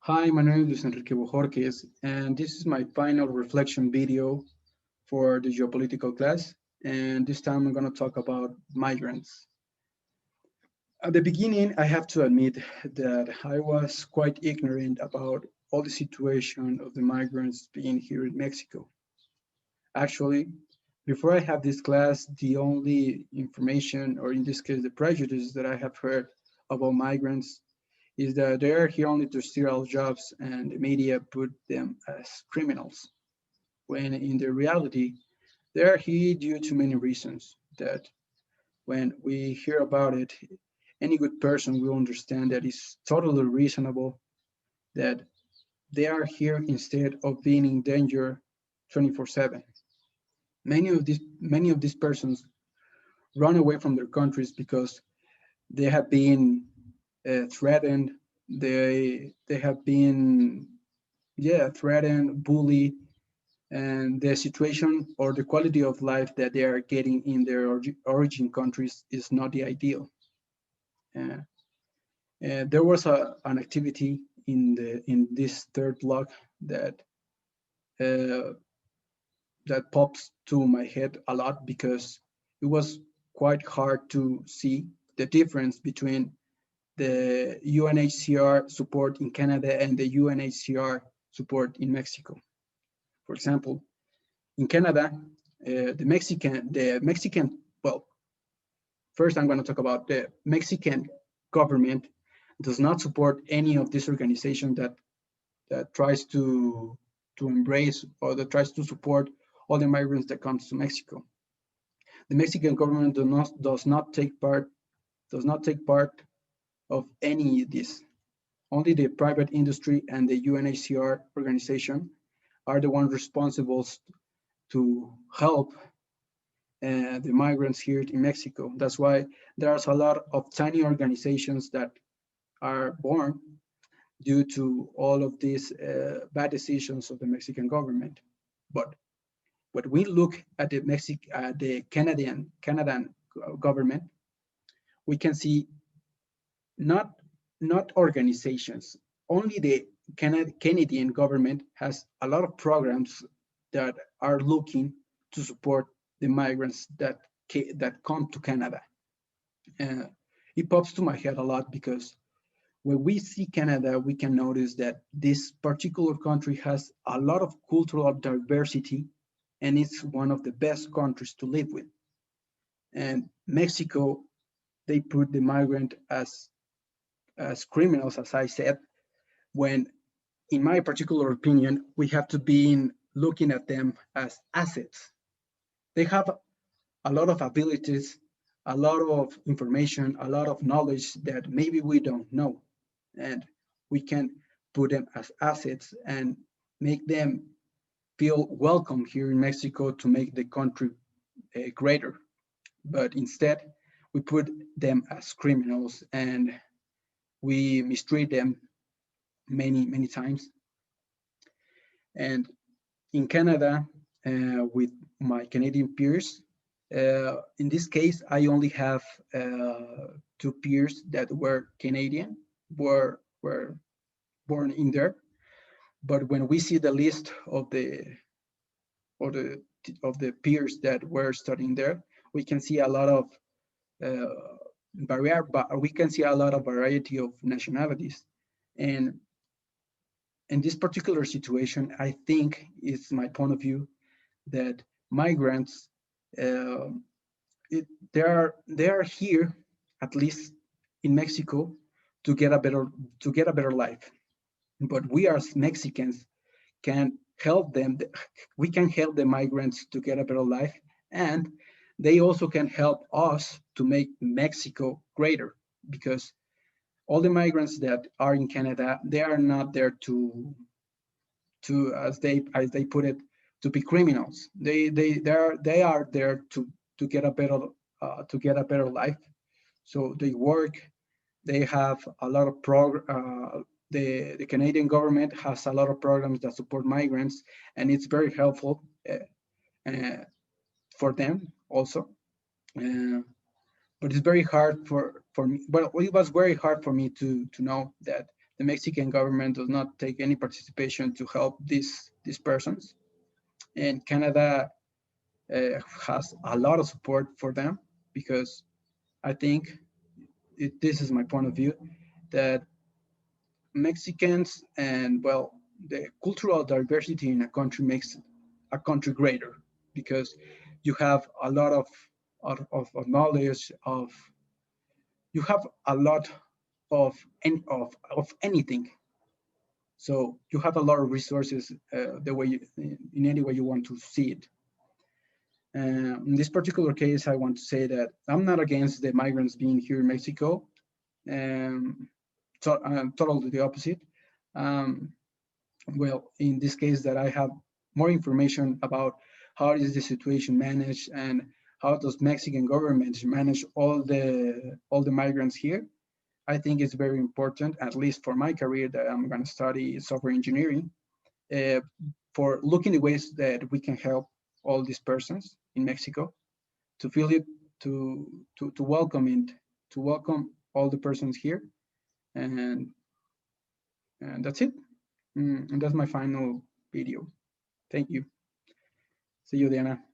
Hi, my name is Enrique Bojorquez, and this is my final reflection video for the geopolitical class. And this time I'm going to talk about migrants. At the beginning, I have to admit that I was quite ignorant about all the situation of the migrants being here in Mexico. Actually, before I have this class, the only information, or in this case, the prejudice that I have heard about migrants is that they are here only to steal our jobs and the media put them as criminals, when in the reality, they are here due to many reasons that when we hear about it, any good person will understand that it's totally reasonable that they are here instead of being in danger 24/7. Many of these persons run away from their countries because they have been threatened. They have been threatened, bullied, and the situation or the quality of life that they are getting in their origin countries is not the ideal. Uh, there was an activity in this third block that uh, that pops to my head a lot because it was quite hard to see the difference between the UNHCR support in Canada and the UNHCR support in Mexico. For example, in Canada, well, first I'm going to talk about the Mexican government does not support any of this organization that tries to embrace or that tries to support all the migrants that comes to Mexico. The Mexican government does not take part of any of this. Only the private industry and the UNHCR organization are the ones responsible to help the migrants here in Mexico. That's why there's a lot of tiny organizations that are born due to all of these bad decisions of the Mexican government. But when we look at the Canadian government, we can see not not organizations. Only the Canadian government has a lot of programs that are looking to support the migrants that come to Canada. Uh, it pops to my head a lot because when we see Canada, we can notice that this particular country has a lot of cultural diversity and it's one of the best countries to live with. And Mexico, they put the migrant as criminals, as I said, when in my particular opinion, we have to be looking at them as assets. They have a lot of abilities, a lot of information, a lot of knowledge that maybe we don't know. And we can put them as assets and make them feel welcome here in Mexico to make the country greater. But instead, we put them as criminals and we mistreat them many times. And in Canada, with my Canadian peers, in this case, I only have two peers that were Canadian, were born in there. But when we see the list or the of the peers that were studying there, we can see a lot of we can see a lot of variety of nationalities. And in this particular situation, I think it's my point of view that migrants uh, they are here at least in Mexico to get a better life. But we as Mexicans can help them. We can help the migrants to get a better life, and they also can help us to make Mexico greater because all the migrants that are in Canada, they are not there to as they put it, to be criminals. They are there to get a better life. So they work. They have a lot of the Canadian government has a lot of programs that support migrants, and it's very helpful uh, for them also. Uh, but it's very hard for me. But it was very hard for me to know that the Mexican government does not take any participation to help these persons, and Canada has a lot of support for them, because I think this is my point of view, that Mexicans and, well, the cultural diversity in a country makes a country greater, because you have a lot of knowledge of, you have a lot of anything. So you have a lot of resources, the way in any way you want to see it. In this particular case, I want to say that I'm not against the migrants being here in Mexico. Totally the opposite. Um, well, in this case, that I have more information about how is the situation managed and how does Mexican government manage all the migrants here. I think it's very important, at least for my career, that I'm going to study software engineering, uh, for looking at ways that we can help all these persons in Mexico, to feel it, to welcome it, to welcome all the persons here, and and that's it. And that's my final video. Thank you. See you, Diana.